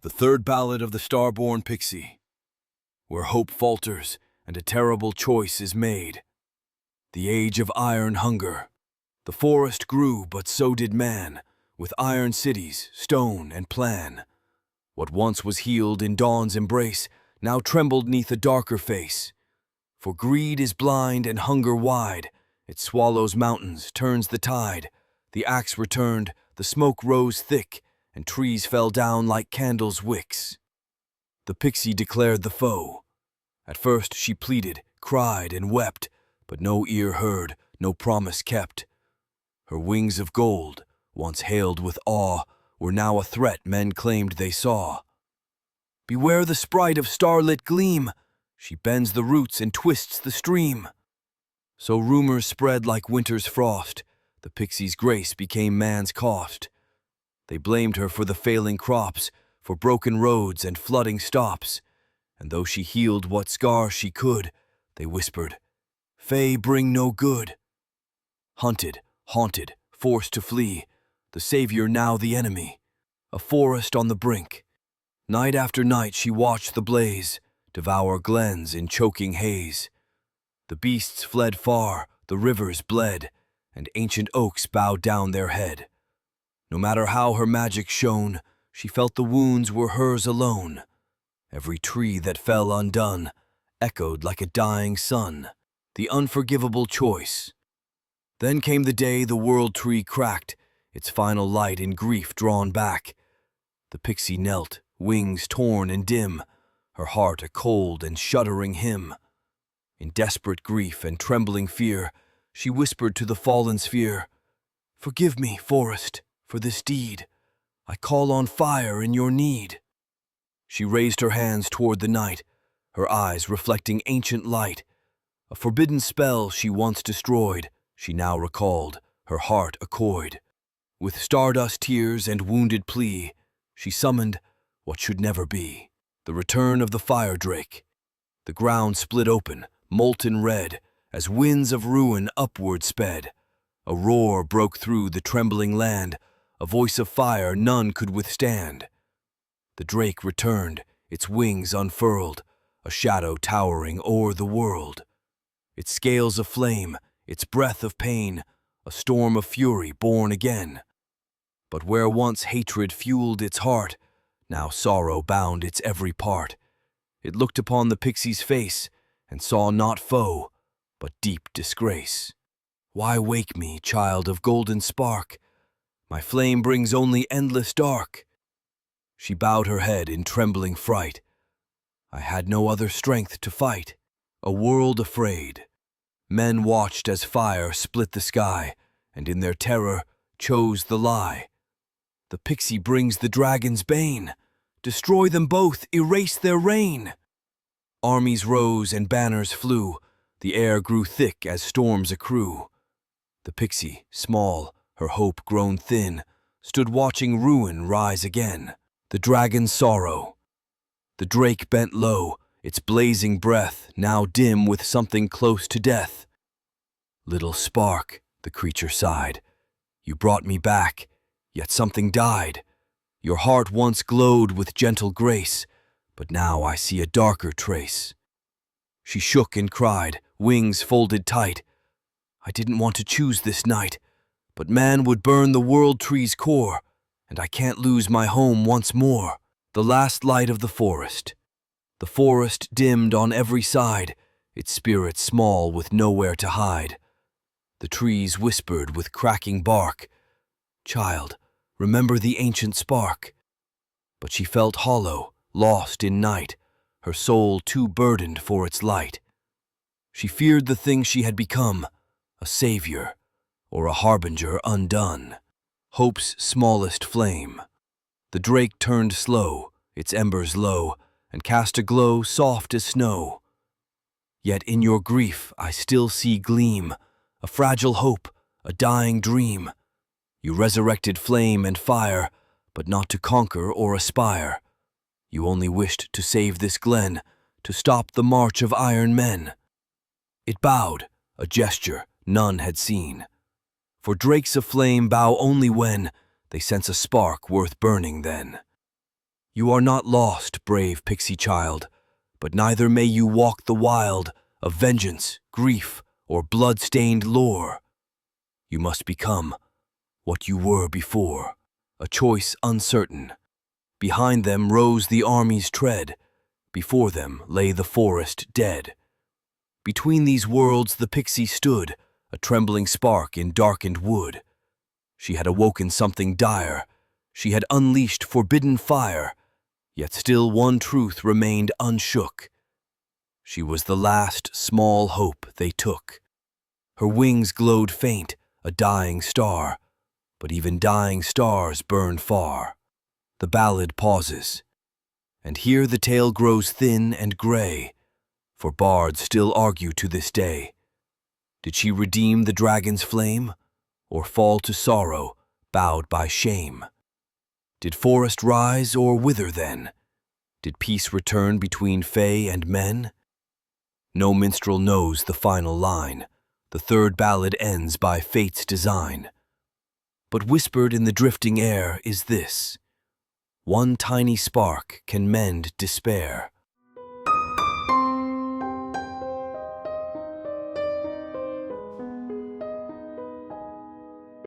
The third ballad of the Starborn Pixie, where hope falters and a terrible choice is made. The age of iron hunger. The forest grew, but so did man, with iron cities, stone, and plan. What once was healed in dawn's embrace now trembled 'neath a darker face. For greed is blind and hunger wide. It swallows mountains, turns the tide. The axe returned, the smoke rose thick, and trees fell down like candles' wicks. The pixie declared the foe. At first she pleaded, cried, and wept, but no ear heard, no promise kept. Her wings of gold, once hailed with awe, were now a threat men claimed they saw. Beware the sprite of starlit gleam! She bends the roots and twists the stream. So rumors spread like winter's frost. The pixie's grace became man's cost. They blamed her for the failing crops, for broken roads and flooding stops. And though she healed what scars she could, they whispered, "Fae bring no good." Hunted, haunted, forced to flee, the savior now the enemy, a forest on the brink. Night after night she watched the blaze devour glens in choking haze. The beasts fled far, the rivers bled, and ancient oaks bowed down their head. No matter how her magic shone, she felt the wounds were hers alone. Every tree that fell undone echoed like a dying sun, the unforgivable choice. Then came the day the world tree cracked, its final light in grief drawn back. The pixie knelt, wings torn and dim, her heart a cold and shuddering hymn. In desperate grief and trembling fear, she whispered to the fallen sphere, "Forgive me, forest, for this deed. I call on fire in your need." She raised her hands toward the night, her eyes reflecting ancient light. A forbidden spell she once destroyed, she now recalled, her heart accoyed. With stardust tears and wounded plea, she summoned what should never be, the return of the fire drake. The ground split open, molten red, as winds of ruin upward sped. A roar broke through the trembling land, a voice of fire none could withstand. The drake returned, its wings unfurled, a shadow towering o'er the world. Its scales of flame, its breath of pain, a storm of fury born again. But where once hatred fueled its heart, now sorrow bound its every part. It looked upon the pixie's face, and saw not foe, but deep disgrace. "Why wake me, child of golden spark? My flame brings only endless dark." She bowed her head in trembling fright. "I had no other strength to fight." A world afraid. Men watched as fire split the sky, and in their terror chose the lie. "The pixie brings the dragon's bane. Destroy them both, erase their reign." Armies rose and banners flew. The air grew thick as storms accrue. The pixie, small, her hope grown thin, stood watching ruin rise again. The dragon's sorrow. The drake bent low, its blazing breath now dim with something close to death. "Little spark," the creature sighed, "you brought me back, yet something died. Your heart once glowed with gentle grace, but now I see a darker trace." She shook and cried, wings folded tight, "I didn't want to choose this night, but man would burn the world tree's core, and I can't lose my home once more." The last light of the forest. The forest dimmed on every side, its spirit small with nowhere to hide. The trees whispered with cracking bark, "Child, remember the ancient spark." But she felt hollow, lost in night, her soul too burdened for its light. She feared the thing she had become, a savior, or a harbinger undone, hope's smallest flame. The drake turned slow, its embers low, and cast a glow soft as snow. "Yet in your grief I still see gleam, a fragile hope, a dying dream. You resurrected flame and fire, but not to conquer or aspire. You only wished to save this glen, to stop the march of iron men." It bowed, a gesture none had seen. For drakes of flame bow only when they sense a spark worth burning then. You are not lost, brave pixie child, but neither may you walk the wild of vengeance, grief, or blood-stained lore. You must become what you were before, a choice uncertain. Behind them rose the army's tread, before them lay the forest dead. Between these worlds the pixie stood, a trembling spark in darkened wood. She had awoken something dire, she had unleashed forbidden fire, yet still one truth remained unshook. She was the last small hope they took. Her wings glowed faint, a dying star, but even dying stars burn far. The ballad pauses, and here the tale grows thin and gray, for bards still argue to this day. Did she redeem the dragon's flame, or fall to sorrow, bowed by shame? Did forest rise or wither then? Did peace return between fae and men? No minstrel knows the final line. The third ballad ends by fate's design. But whispered in the drifting air is this: one tiny spark can mend despair.